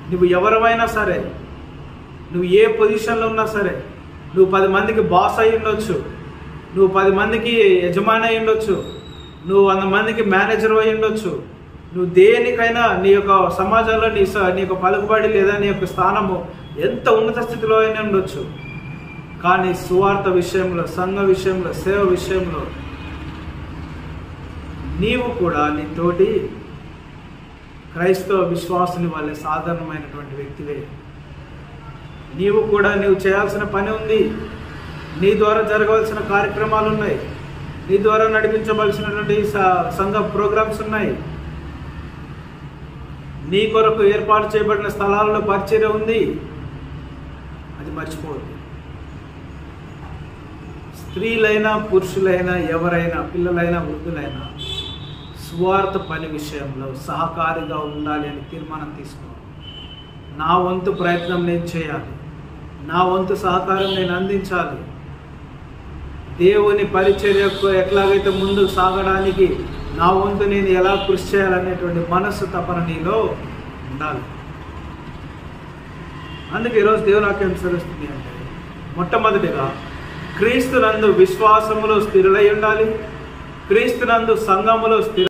నువ్వు ఎవరైనా సరే, నువ్వు ఏ పొజిషన్లో ఉన్నా సరే, నువ్వు 10 మందికి బాస్ అయి ఉండొచ్చు, నువ్వు 10 మందికి యజమాని అయి ఉండొచ్చు, నువ్వు 100 మందికి మేనేజర్ అయి ఉండొచ్చు, నువ్వు దేనికైనా నీ యొక్క సమాజంలో నీ యొక్క పలుకుబడి లేదా నీ యొక్క స్థానము ఎంత ఉన్నత స్థితిలో అయినా ఉండొచ్చు. కానీ సువార్త విషయంలో, సంఘ విషయంలో, సేవ విషయంలో నీవు కూడా నీ తోటి క్రైస్తవ విశ్వాసుని వల్లే సాధారణమైనటువంటి వ్యక్తివే. నీవు కూడా నీవు చేయాల్సిన పని ఉంది. నీ ద్వారా జరగవలసిన కార్యక్రమాలు ఉన్నాయి. నీ ద్వారా నడిపించవలసినటువంటి సంఘ ప్రోగ్రామ్స్ ఉన్నాయి. నీ కొరకు ఏర్పాటు చేయబడిన స్థలాలలో పరిచర్య ఉంది. అది మర్చిపోవద్దు. స్త్రీలైనా పురుషులైనా ఎవరైనా, పిల్లలైనా వృద్ధులైనా సువార్త పని విషయంలో సహకారిగా ఉండాలి అని తీర్మానం తీసుకో. నా వంతు ప్రయత్నం నేను చేయాలి, నా వంతు సహకారం నేను అందించాలి. దేవుని పరిచర్యకు ఎట్లాగైతే ముందుకు సాగడానికి నా వంతు నేను ఎలా కృషి చేయాలనేటువంటి మనస్సు తపన నీలో ఉండాలి. అందుకే ఈరోజు దేవుని వాక్యం సెలవిస్తుంది అంటే, మొట్టమొదటిగా క్రీస్తునందు విశ్వాసములో స్థిరులై ఉండాలి. క్రీస్తునందు సంఘములో